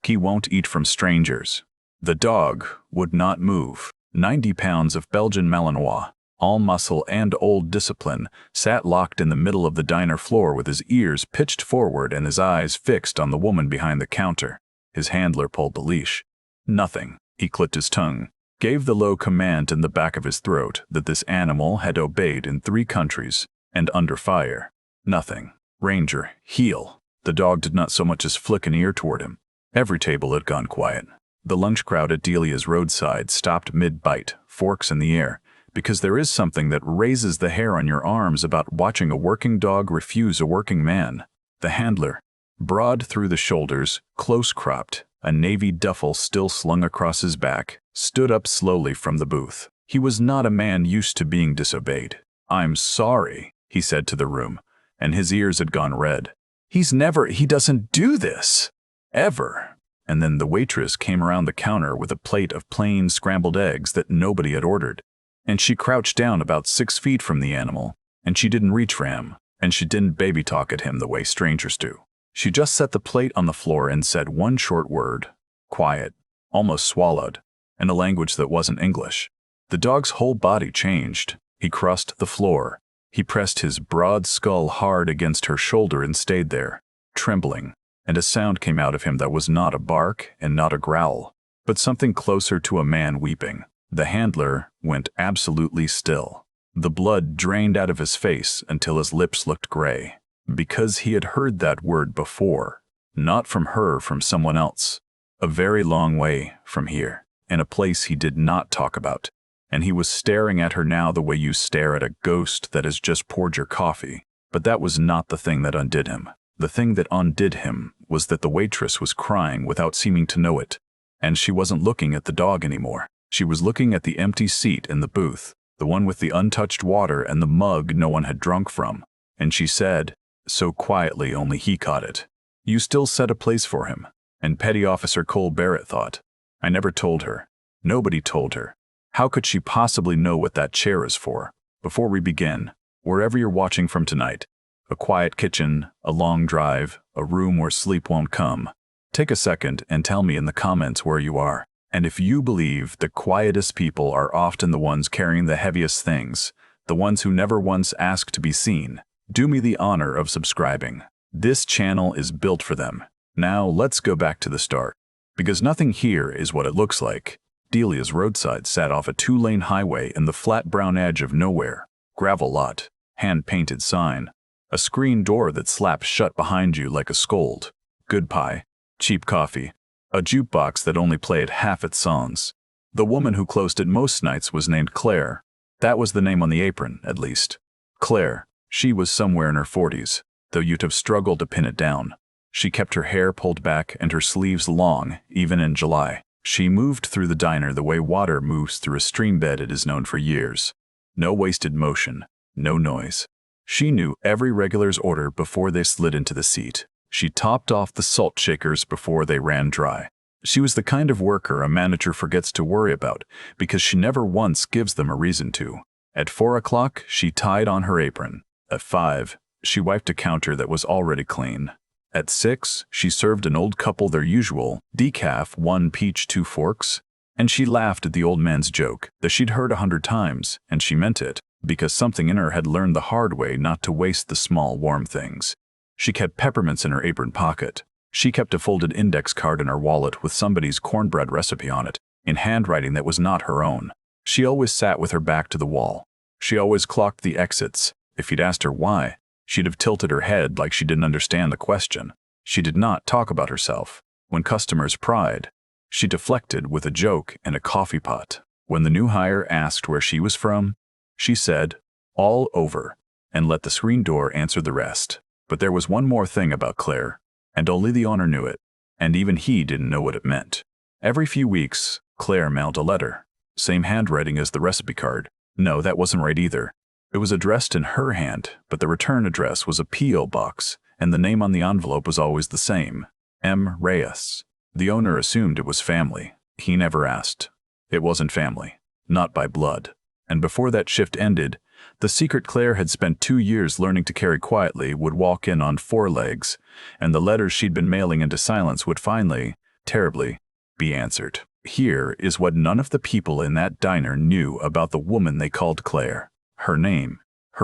He won't eat from strangers. The dog would not move. 90 pounds of Belgian Malinois, all muscle and old discipline, sat locked in the middle of the diner floor with his ears pitched forward and his eyes fixed on the woman behind the counter. His handler pulled the leash. Nothing. He clicked his tongue, gave the low command in the back of his throat that this animal had obeyed in 3 countries, and under fire. Nothing. Ranger, heel. The dog did not so much as flick an ear toward him. Every table had gone quiet. The lunch crowd at Delia's roadside stopped mid-bite, forks in the air, because there is something that raises the hair on your arms about watching a working dog refuse a working man. The handler, broad through the shoulders, close-cropped, a navy duffel still slung across his back, stood up slowly from the booth. He was not a man used to being disobeyed. "I'm sorry," he said to the room, and his ears had gone red. He doesn't do this. Ever. And then the waitress came around the counter with a plate of plain scrambled eggs that nobody had ordered. And she crouched down about 6 feet from the animal, and she didn't reach for him, and she didn't baby talk at him the way strangers do. She just set the plate on the floor and said one short word, quiet, almost swallowed, in a language that wasn't English. The dog's whole body changed. He crossed the floor. He pressed his broad skull hard against her shoulder and stayed there, trembling, and a sound came out of him that was not a bark and not a growl, but something closer to a man weeping. The handler went absolutely still. The blood drained out of his face until his lips looked gray, because he had heard that word before, not from her, from someone else, a very long way from here, in a place he did not talk about. And he was staring at her now the way you stare at a ghost that has just poured your coffee. But that was not the thing that undid him. The thing that undid him was that the waitress was crying without seeming to know it. And she wasn't looking at the dog anymore. She was looking at the empty seat in the booth, the one with the untouched water and the mug no one had drunk from. And she said, so quietly only he caught it, "You still set a place for him." And Petty Officer Cole Barrett thought, "I never told her. Nobody told her. How could she possibly know what that chair is for?" Before we begin, wherever you're watching from tonight, a quiet kitchen, a long drive, a room where sleep won't come, take a second and tell me in the comments where you are. And if you believe the quietest people are often the ones carrying the heaviest things, the ones who never once ask to be seen, do me the honor of subscribing. This channel is built for them. Now let's go back to the start, because nothing here is what it looks like. Delia's roadside sat off a 2-lane highway in the flat brown edge of nowhere. Gravel lot, hand-painted sign, a screen door that slaps shut behind you like a scold, good pie, cheap coffee, a jukebox that only played half its songs. The woman who closed it most nights was named Clare. That was the name on the apron, at least. Clare. She was somewhere in her 40s, though you'd have struggled to pin it down. She kept her hair pulled back and her sleeves long, even in July. She moved through the diner the way water moves through a stream bed it is known for years. No wasted motion, no noise. She knew every regular's order before they slid into the seat. She topped off the salt shakers before they ran dry. She was the kind of worker a manager forgets to worry about because she never once gives them a reason to. At 4 o'clock, she tied on her apron. At 5, she wiped a counter that was already clean. At 6, she served an old couple their usual decaf 1 peach 2 forks, and she laughed at the old man's joke that she'd heard 100 times, and she meant it, because something in her had learned the hard way not to waste the small warm things. She kept peppermints in her apron pocket. She kept a folded index card in her wallet with somebody's cornbread recipe on it, in handwriting that was not her own. She always sat with her back to the wall. She always clocked the exits. If you'd asked her why, she'd have tilted her head like she didn't understand the question. She did not talk about herself. When customers pried, she deflected with a joke and a coffee pot. When the new hire asked where she was from, she said, "All over," and let the screen door answer the rest. But there was one more thing about Clare, and only the owner knew it, and even he didn't know what it meant. Every few weeks, Clare mailed a letter. Same handwriting as the recipe card. No, that wasn't right either. It was addressed in her hand, but the return address was a P.O. box, and the name on the envelope was always the same, M. Reyes. The owner assumed it was family. He never asked. It wasn't family, not by blood. And before that shift ended, the secret Clare had spent 2 years learning to carry quietly would walk in on 4 legs, and the letters she'd been mailing into silence would finally terribly, be answered. Here is what none of the people in that diner knew about the woman they called Claire. Her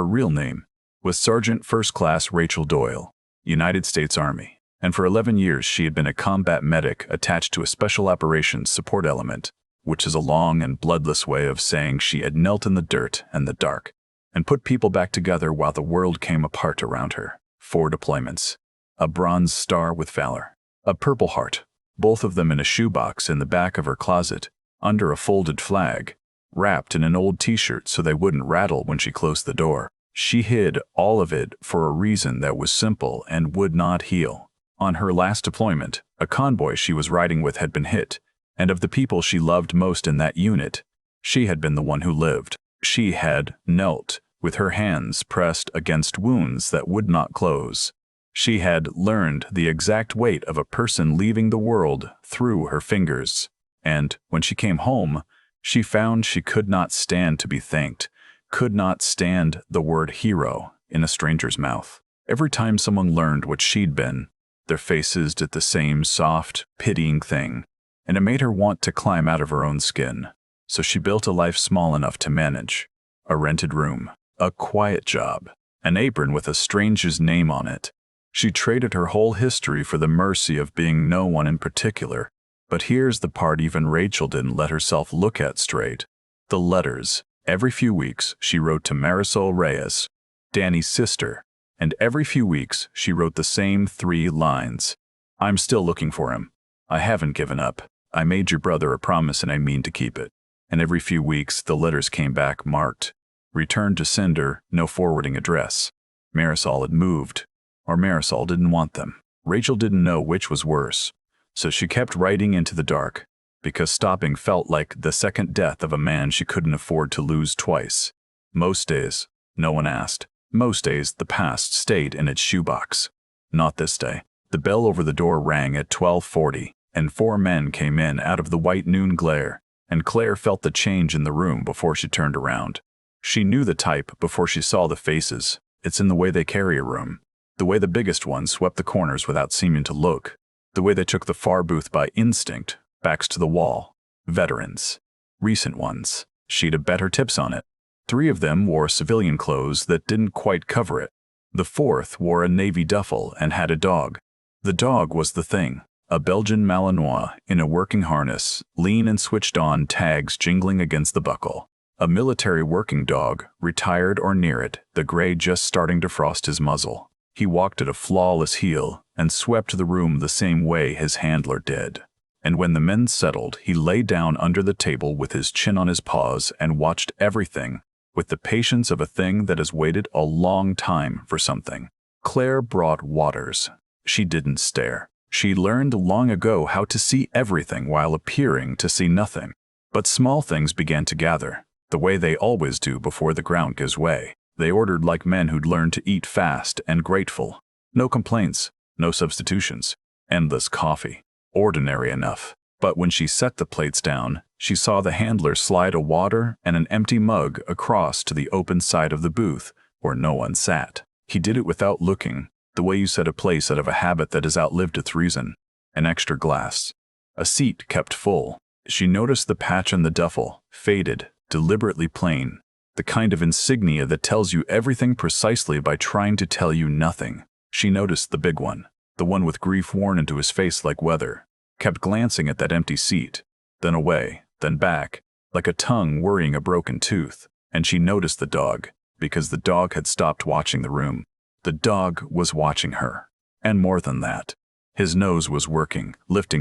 real name, was Sergeant First Class Rachel Doyle, United States Army, and for 11 years she had been a combat medic attached to a Special Operations Support Element, which is a long and bloodless way of saying she had knelt in the dirt and the dark, and put people back together while the world came apart around her. 4 deployments, a Bronze Star with Valor, a Purple Heart, both of them in a shoebox in the back of her closet, under a folded flag, wrapped in an old t-shirt so they wouldn't rattle when she closed the door. She hid all of it for a reason that was simple and would not heal. On her last deployment, a convoy she was riding with had been hit, and of the people she loved most in that unit, she had been the one who lived. She had knelt, with her hands pressed against wounds that would not close. She had learned the exact weight of a person leaving the world through her fingers, and when she came home, she found she could not stand to be thanked, could not stand the word hero in a stranger's mouth. Every time someone learned what she'd been, their faces did the same soft, pitying thing, and it made her want to climb out of her own skin. So she built a life small enough to manage. A rented room, a quiet job, an apron with a stranger's name on it. She traded her whole history for the mercy of being no one in particular. But here's the part even Rachel didn't let herself look at straight. The letters. Every few weeks, she wrote to Marisol Reyes, Danny's sister, and every few weeks, she wrote the same 3 lines. I'm still looking for him. I haven't given up. I made your brother a promise and I mean to keep it. And every few weeks, the letters came back marked, returned to sender, no forwarding address. Marisol had moved, or Marisol didn't want them. Rachel didn't know which was worse, so she kept writing into the dark, because stopping felt like the second death of a man she couldn't afford to lose twice. Most days, no one asked. Most days, the past stayed in its shoebox. Not this day. The bell over the door rang at 12:40, and 4 men came in out of the white noon glare, and Claire felt the change in the room before she turned around. She knew the type before she saw the faces. It's in the way they carry a room. The way the biggest ones swept the corners without seeming to look. The way they took the far booth by instinct, backs to the wall. Veterans. Recent ones. She'd have bet her tips on it. 3 of them wore civilian clothes that didn't quite cover it. The 4th wore a navy duffel and had a dog. The dog was the thing. A Belgian Malinois in a working harness, lean and switched on, tags jingling against the buckle. A military working dog, retired or near it, the gray just starting to frost his muzzle. He walked at a flawless heel and swept the room the same way his handler did. And when the men settled, he lay down under the table with his chin on his paws and watched everything with the patience of a thing that has waited a long time for something. Claire brought waters. She didn't stare. She learned long ago how to see everything while appearing to see nothing. But small things began to gather, the way they always do before the ground gives way. They ordered like men who'd learned to eat fast and grateful. No complaints, no substitutions. Endless coffee. Ordinary enough. But when she set the plates down, she saw the handler slide a water and an empty mug across to the open side of the booth where no one sat. He did it without looking, the way you set a place out of a habit that has outlived its reason. An extra glass. A seat kept full. She noticed the patch on the duffel, faded, deliberately plain. The kind of insignia that tells you everything precisely by trying to tell you nothing. She noticed the big one, the one with grief worn into his face like weather, kept glancing at that empty seat, then away, then back, like a tongue worrying a broken tooth. And she noticed the dog, because the dog had stopped watching the room. The dog was watching her. And more than that. His nose was working,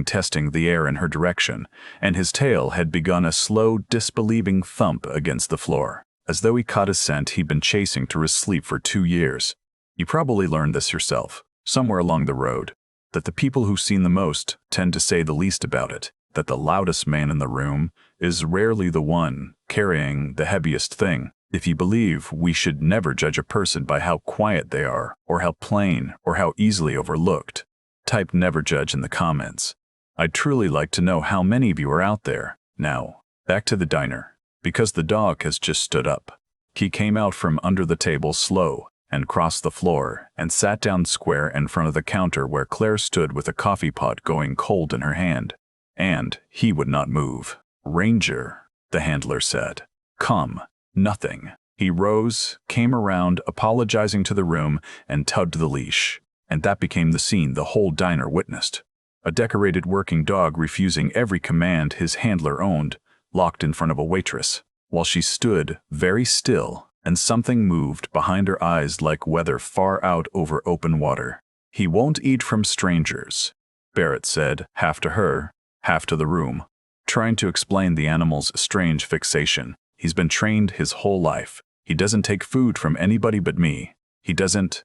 testing the air in her direction, and his tail had begun a slow, disbelieving thump against the floor, as though he caught a scent he'd been chasing through his sleep for 2 years. You probably learned this yourself, somewhere along the road, that the people who've seen the most tend to say the least about it, that the loudest man in the room is rarely the one carrying the heaviest thing. If you believe we should never judge a person by how quiet they are, or how plain, or how easily overlooked, type never judge in the comments. I'd truly like to know how many of you are out there. Now, back to the diner, because the dog has just stood up. He came out from under the table slow and crossed the floor and sat down square in front of the counter where Claire stood with a coffee pot going cold in her hand. And he would not move. "Ranger," the handler said. "Come." Nothing. He rose, came around, apologizing to the room, and tugged the leash. And that became the scene the whole diner witnessed. A decorated working dog refusing every command his handler owned, locked in front of a waitress, while she stood very still, and something moved behind her eyes like weather far out over open water. "He won't eat from strangers," Barrett said, half to her, half to the room, trying to explain the animal's strange fixation. "He's been trained his whole life. He doesn't take food from anybody but me. He doesn't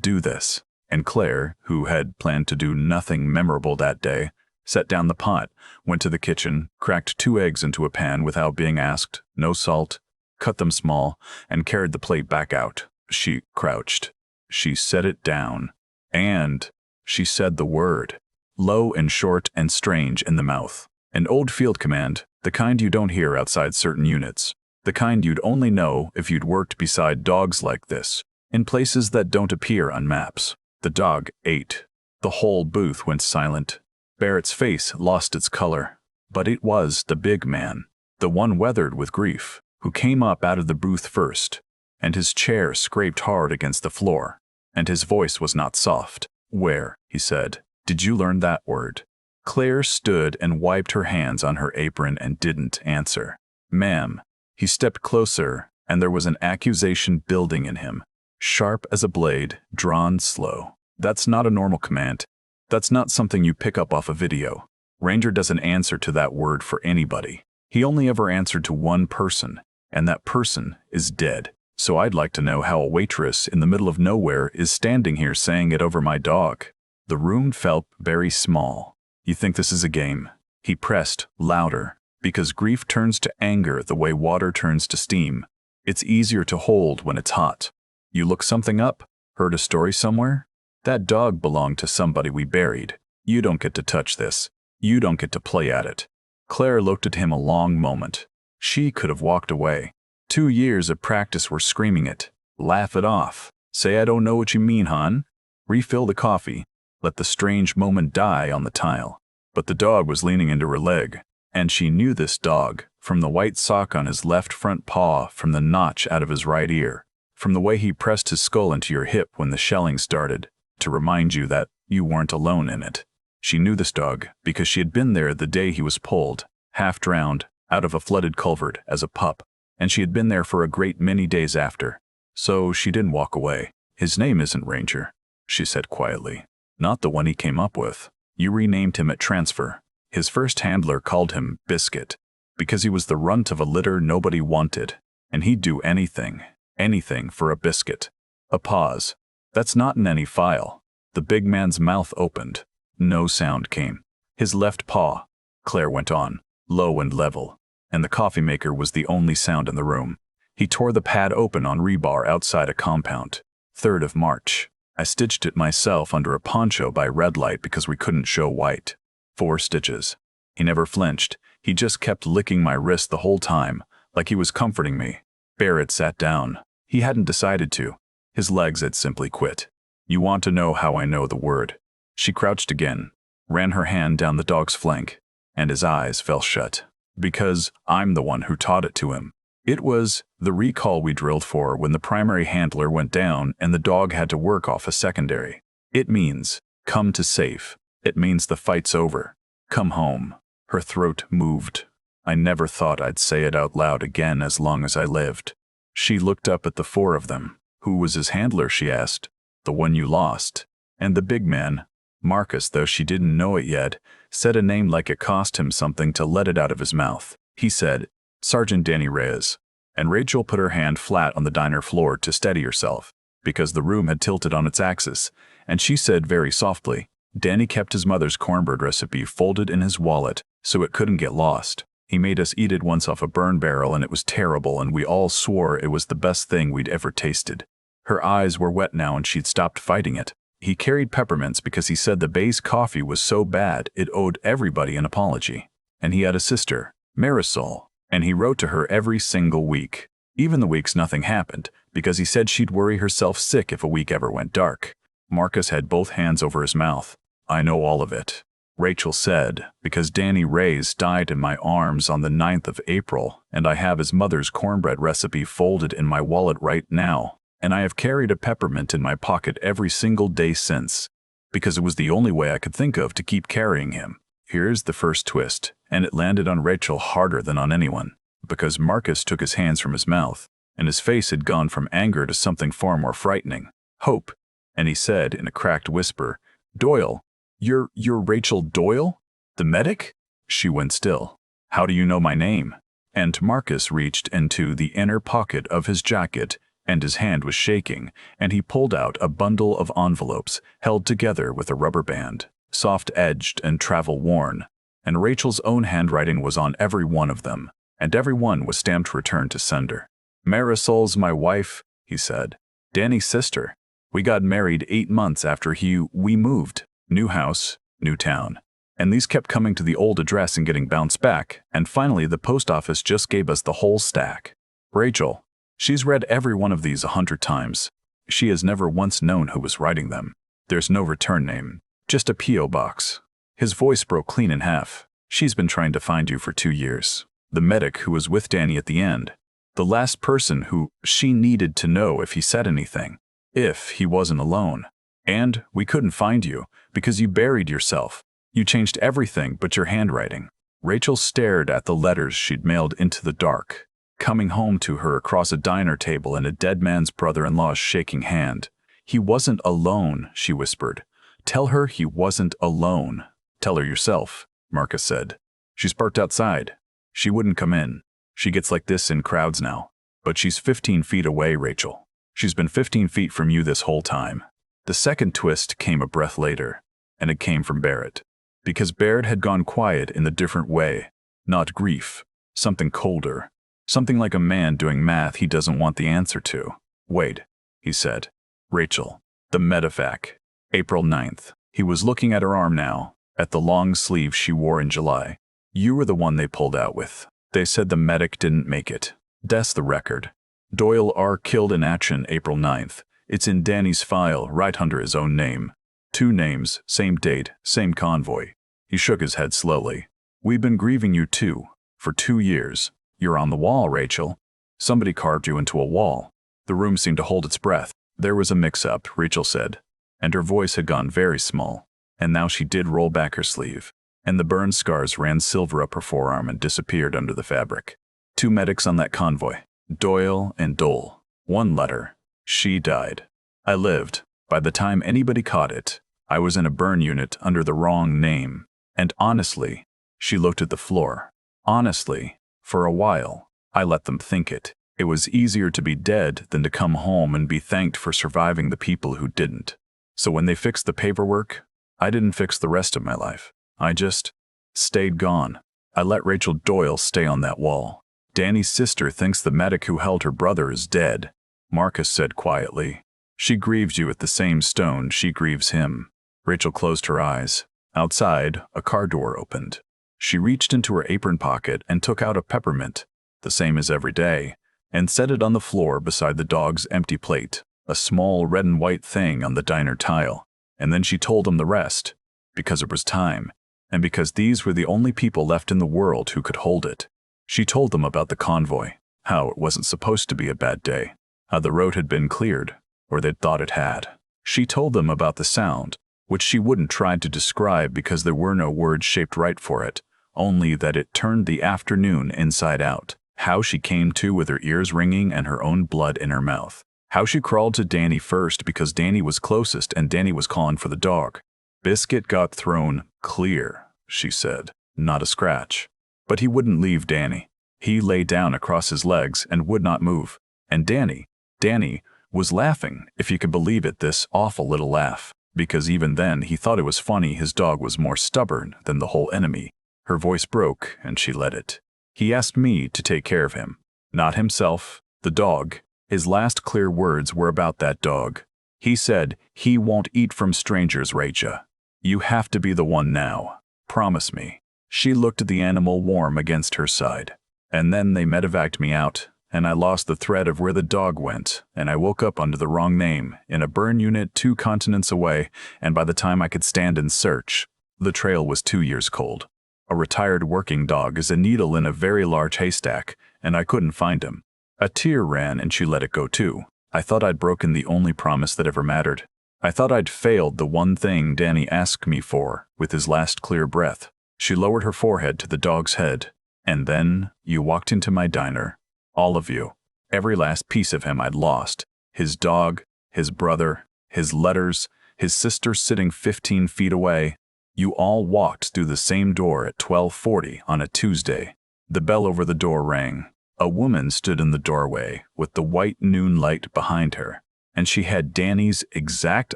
do this." And Claire, who had planned to do nothing memorable that day, set down the pot, went to the kitchen, cracked 2 eggs into a pan without being asked, no salt, cut them small, and carried the plate back out. She crouched. She set it down. And she said the word, low and short and strange in the mouth. An old field command, the kind you don't hear outside certain units. The kind you'd only know if you'd worked beside dogs like this, in places that don't appear on maps. The dog ate. The whole booth went silent. Barrett's face lost its color. But it was the big man, the one weathered with grief, who came up out of the booth first, and his chair scraped hard against the floor, and his voice was not soft. "Where," he said, "did you learn that word?" Claire stood and wiped her hands on her apron and didn't answer. "Ma'am." He stepped closer, and there was an accusation building in him, sharp as a blade, drawn slow. "That's not a normal command. That's not something you pick up off a video. Ranger doesn't answer to that word for anybody. He only ever answered to one person, and that person is dead. So I'd like to know how a waitress in the middle of nowhere is standing here saying it over my dog." The room felt very small. "You think this is a game?" He pressed louder, because grief turns to anger the way water turns to steam. It's easier to hold when it's hot. "You look something up? Heard a story somewhere? That dog belonged to somebody we buried. You don't get to touch this. You don't get to play at it." Claire looked at him a long moment. She could have walked away. 2 years of practice were screaming it. Laugh it off. Say I don't know what you mean, hon. Refill the coffee. Let the strange moment die on the tile. But the dog was leaning into her leg, and she knew this dog, from the white sock on his left front paw, from the notch out of his right ear, from the way he pressed his skull into your hip when the shelling started, to remind you that you weren't alone in it. She knew this dog because she had been there the day he was pulled, half drowned, out of a flooded culvert as a pup, and she had been there for a great many days after. So she didn't walk away. "His name isn't Ranger," she said quietly. "Not the one he came up with. You renamed him at transfer. His first handler called him Biscuit, because he was the runt of a litter nobody wanted, and he'd do anything for a biscuit." A pause. "That's not in any file." The big man's mouth opened. No sound came. His left paw, Claire went on, low and level, and the coffee maker was the only sound in the room. He tore the pad open on rebar outside a compound. 3rd of March. I stitched it myself under a poncho by red light because we couldn't show white. 4 stitches. He never flinched. He just kept licking my wrist the whole time, like he was comforting me. Barrett sat down. He hadn't decided to. His legs had simply quit. "You want to know how I know the word?" She crouched again, ran her hand down the dog's flank, and his eyes fell shut. "Because I'm the one who taught it to him. It was the recall we drilled for when the primary handler went down and the dog had to work off a secondary. It means, come to safe. It means the fight's over. Come home." Her throat moved. I never thought I'd say it out loud again as long as I lived. She looked up at the 4 of them. "Who was his handler?" she asked. "The one you lost." And the big man, Marcus, though she didn't know it yet, said a name like it cost him something to let it out of his mouth. He said, "Sergeant Danny Reyes." And Rachel put her hand flat on the diner floor to steady herself, because the room had tilted on its axis, and she said very softly, "Danny kept his mother's cornbread recipe folded in his wallet so it couldn't get lost. He made us eat it once off a burn barrel and it was terrible and we all swore it was the best thing we'd ever tasted." Her eyes were wet now and she'd stopped fighting it. "He carried peppermints because he said the Bay's coffee was so bad it owed everybody an apology. And he had a sister, Marisol, and he wrote to her every single week. Even the weeks nothing happened, because he said she'd worry herself sick if a week ever went dark. Marcus had both hands over his mouth. I know all of it, Rachel said, because Danny Reyes died in my arms on the 9th of April, and I have his mother's cornbread recipe folded in my wallet right now, and I have carried a peppermint in my pocket every single day since, because it was the only way I could think of to keep carrying him. Here's the first twist, and it landed on Rachel harder than on anyone, because Marcus took his hands from his mouth, and his face had gone from anger to something far more frightening, hope, and he said in a cracked whisper, Doyle, you're Rachel Doyle? The medic? She went still. How do you know my name? And Marcus reached into the inner pocket of his jacket, and his hand was shaking, and he pulled out a bundle of envelopes held together with a rubber band, soft-edged and travel-worn, and Rachel's own handwriting was on every one of them, and every one was stamped return to sender. Marisol's my wife, he said. Danny's sister. We got married 8 months after we moved. New house, new town. And these kept coming to the old address and getting bounced back, and finally the post office just gave us the whole stack. Rachel, she's read every one of these 100 times. She has never once known who was writing them. There's no return name, just a P.O. box. His voice broke clean in half. She's been trying to find you for 2 years. The medic who was with Danny at the end. The last person who she needed to know if he said anything. If he wasn't alone. And we couldn't find you, because you buried yourself. You changed everything but your handwriting. Rachel stared at the letters she'd mailed into the dark, coming home to her across a diner table and a dead man's brother-in-law's shaking hand. He wasn't alone, she whispered. Tell her he wasn't alone. Tell her yourself, Marcus said. She's parked outside. She wouldn't come in. She gets like this in crowds now. But she's 15 feet away, Rachel. She's been 15 feet from you this whole time. The second twist came a breath later, and it came from Barrett. Because Barrett had gone quiet in a different way. Not grief. Something colder. Something like a man doing math he doesn't want the answer to. Wait, he said. Rachel. The medevac. April 9th. He was looking at her arm now, at the long sleeve she wore in July. You were the one they pulled out with. They said the medic didn't make it. That's the record. Doyle R. killed in action April 9th. It's in Danny's file, right under his own name. 2 names, same date, same convoy. He shook his head slowly. We've been grieving you too, for 2 years. You're on the wall, Rachel. Somebody carved you into a wall. The room seemed to hold its breath. There was a mix-up, Rachel said, and her voice had gone very small. And now she did roll back her sleeve, and the burn scars ran silver up her forearm and disappeared under the fabric. 2 medics on that convoy, Doyle and Dole. 1 letter. She died. I lived. By the time anybody caught it, I was in a burn unit under the wrong name. And honestly, she looked at the floor. Honestly, for a while, I let them think it. It was easier to be dead than to come home and be thanked for surviving the people who didn't. So when they fixed the paperwork, I didn't fix the rest of my life. I just stayed gone. I let Rachel Doyle stay on that wall. Danny's sister thinks the medic who held her brother is dead, Marcus said quietly. She grieves you with the same stone she grieves him. Rachel closed her eyes. Outside, a car door opened. She reached into her apron pocket and took out a peppermint, the same as every day, and set it on the floor beside the dog's empty plate, a small red and white thing on the diner tile. And then she told him the rest, because it was time, and because these were the only people left in the world who could hold it. She told them about the convoy, how it wasn't supposed to be a bad day, how the road had been cleared, or they'd thought it had. She told them about the sound, which she wouldn't try to describe because there were no words shaped right for it, only that it turned the afternoon inside out, how she came to with her ears ringing and her own blood in her mouth, how she crawled to Danny first because Danny was closest and Danny was calling for the dog. Biscuit got thrown clear, she said, not a scratch. But he wouldn't leave Danny. He lay down across his legs and would not move. And Danny was laughing, if you could believe it, this awful little laugh, because even then he thought it was funny his dog was more stubborn than the whole enemy. Her voice broke, and she let it. He asked me to take care of him, not himself, the dog. His last clear words were about that dog. He said, he won't eat from strangers, Rachel. You have to be the one now. Promise me. She looked at the animal warm against her side. And then they medevaced me out, and I lost the thread of where the dog went, and I woke up under the wrong name, in a burn unit 2 continents away, and by the time I could stand and search, the trail was 2 years cold. A retired working dog is a needle in a very large haystack, and I couldn't find him. A tear ran and she let it go too. I thought I'd broken the only promise that ever mattered. I thought I'd failed the one thing Danny asked me for, with his last clear breath. She lowered her forehead to the dog's head. And then you walked into my diner. All of you. Every last piece of him I'd lost. His dog, his brother, his letters, his sister sitting 15 feet away. You all walked through the same door at 12:40 on a Tuesday. The bell over the door rang. A woman stood in the doorway with the white noon light behind her, and she had Danny's exact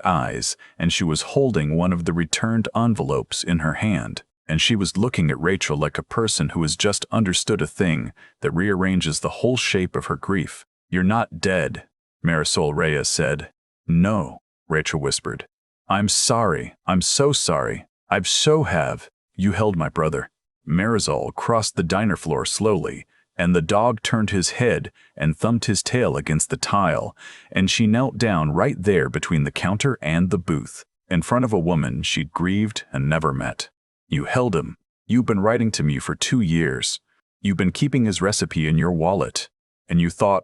eyes, and she was holding one of the returned envelopes in her hand, and she was looking at Rachel like a person who has just understood a thing that rearranges the whole shape of her grief. "You're not dead," Marisol Reyes said. "No," Rachel whispered. "I'm sorry. I'm so sorry. I've so have." "You held my brother." Marisol crossed the diner floor slowly, and the dog turned his head and thumped his tail against the tile, and she knelt down right there between the counter and the booth, in front of a woman she'd grieved and never met. "You held him. You've been writing to me for 2 years. You've been keeping his recipe in your wallet. And you thought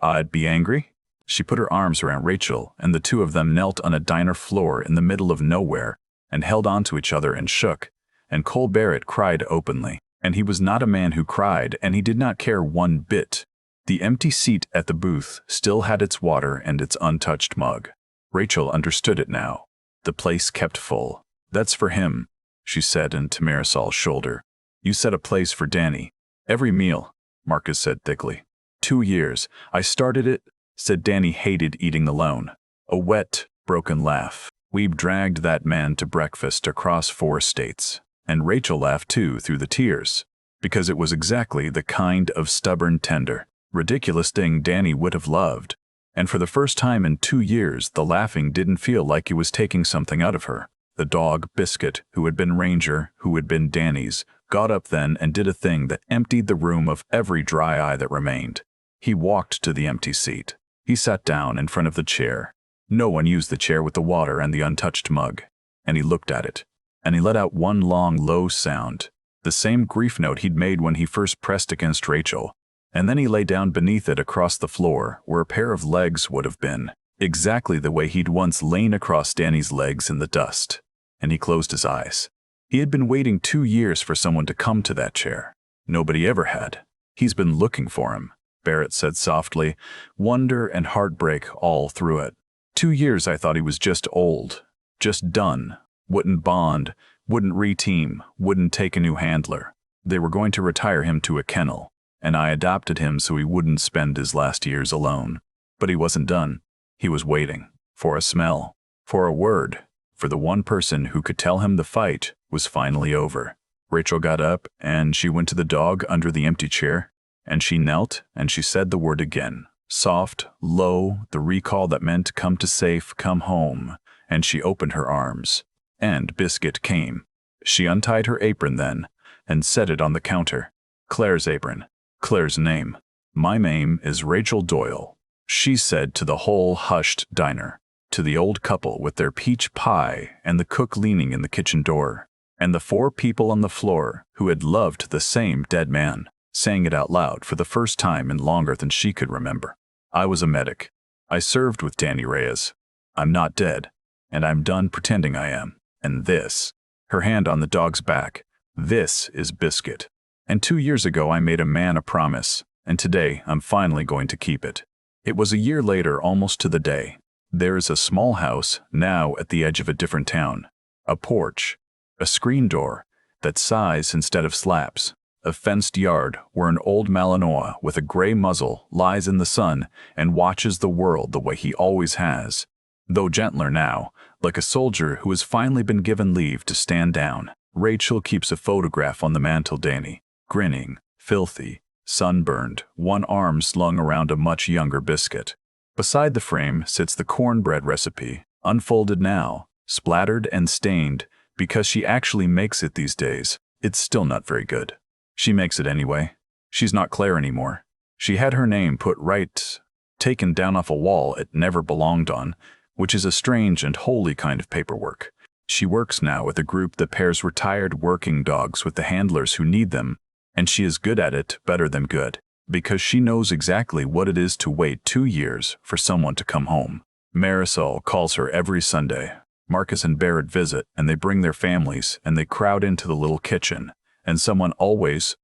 I'd be angry?" She put her arms around Rachel, and the two of them knelt on a diner floor in the middle of nowhere and held onto each other and shook, and Cole Barrett cried openly. And he was not a man who cried, and he did not care one bit. The empty seat at the booth still had its water and its untouched mug. Rachel understood it now. The place kept full. "That's for him," she said into Marisol's shoulder. "You set a place for Danny. Every meal," Marcus said thickly. 2 years. "I started it," said Danny hated eating alone. A wet, broken laugh. "We've dragged that man to breakfast across 4 states. And Rachel laughed too through the tears, because it was exactly the kind of stubborn, tender, ridiculous thing Danny would have loved. And for the first time in 2 years, the laughing didn't feel like it was taking something out of her. The dog, Biscuit, who had been Ranger, who had been Danny's, got up then and did a thing that emptied the room of every dry eye that remained. He walked to the empty seat. He sat down in front of the chair. No one used the chair with the water and the untouched mug. And he looked at it. And he let out one long, low sound, the same grief note he'd made when he first pressed against Rachel. And then he lay down beneath it across the floor, where a pair of legs would have been, exactly the way he'd once lain across Danny's legs in the dust. And he closed his eyes. He had been waiting 2 years for someone to come to that chair. Nobody ever had. "He's been looking for him," Barrett said softly, wonder and heartbreak all through it. 2 years I thought he was just old, just done. Wouldn't bond, wouldn't re-team, wouldn't take a new handler. They were going to retire him to a kennel, and I adopted him so he wouldn't spend his last years alone. But he wasn't done. He was waiting. For a smell. For a word. For the one person who could tell him the fight was finally over. Rachel got up, and she went to the dog under the empty chair, and she knelt, and she said the word again. Soft, low, the recall that meant come to safe, come home, and she opened her arms. And Biscuit came. She untied her apron then, and set it on the counter. Claire's apron. Claire's name. "My name is Rachel Doyle," she said to the whole hushed diner, to the old couple with their peach pie and the cook leaning in the kitchen door, and the 4 people on the floor who had loved the same dead man, saying it out loud for the first time in longer than she could remember. "I was a medic. I served with Danny Reyes. I'm not dead, and I'm done pretending I am. And this," her hand on the dog's back, "this is Biscuit. And 2 years ago I made a man a promise, and today I'm finally going to keep it." It was a year later, almost to the day. There is a small house, now at the edge of a different town. A porch, a screen door that sighs instead of slaps, a fenced yard where an old Malinois with a gray muzzle lies in the sun and watches the world the way he always has, though gentler now, like a soldier who has finally been given leave to stand down. Rachel keeps a photograph on the mantel. Danny, grinning, filthy, sunburned, one arm slung around a much younger Biscuit. Beside the frame sits the cornbread recipe, unfolded now, splattered and stained, because she actually makes it these days. It's still not very good. She makes it anyway. She's not Clare anymore. She had her name put right, taken down off a wall it never belonged on, which is a strange and holy kind of paperwork. She works now with a group that pairs retired working dogs with the handlers who need them, and she is good at it, better than good, because she knows exactly what it is to wait 2 years for someone to come home. Marisol calls her every Sunday. Marcus and Barrett visit, and they bring their families, and they crowd into the little kitchen, and someone always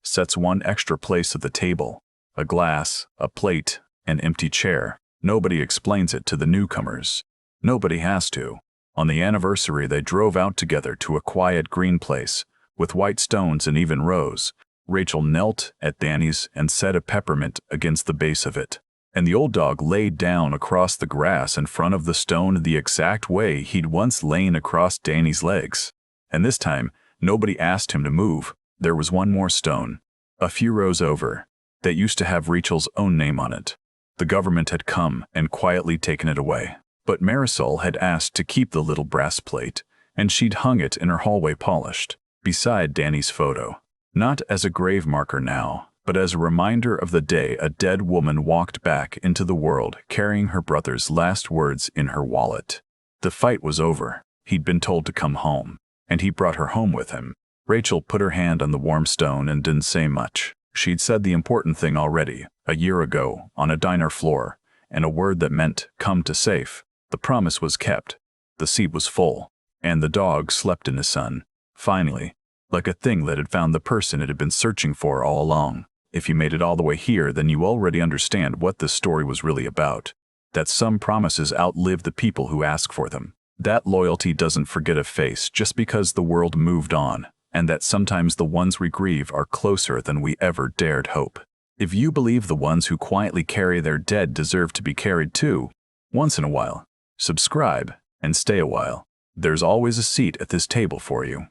sets one extra place at the table, a glass, a plate, an empty chair. Nobody explains it to the newcomers. Nobody has to. On the anniversary, they drove out together to a quiet green place, with white stones and even rose. Rachel knelt at Danny's and set a peppermint against the base of it, and the old dog laid down across the grass in front of the stone the exact way he'd once lain across Danny's legs. And this time, nobody asked him to move. There was one more stone, a few rows over, that used to have Rachel's own name on it. The government had come and quietly taken it away. But Marisol had asked to keep the little brass plate, and she'd hung it in her hallway polished, beside Danny's photo. Not as a grave marker now, but as a reminder of the day a dead woman walked back into the world carrying her brother's last words in her wallet. The fight was over. He'd been told to come home, and he brought her home with him. Rachel put her hand on the warm stone and didn't say much. She'd said the important thing already, a year ago, on a diner floor, and a word that meant, come to safe. The promise was kept. The seat was full, and the dog slept in the sun. Finally, like a thing that had found the person it had been searching for all along. If you made it all the way here, then you already understand what this story was really about. That some promises outlive the people who ask for them. That loyalty doesn't forget a face just because the world moved on, and that sometimes the ones we grieve are closer than we ever dared hope. If you believe the ones who quietly carry their dead deserve to be carried too, once in a while, subscribe and stay a while. There's always a seat at this table for you.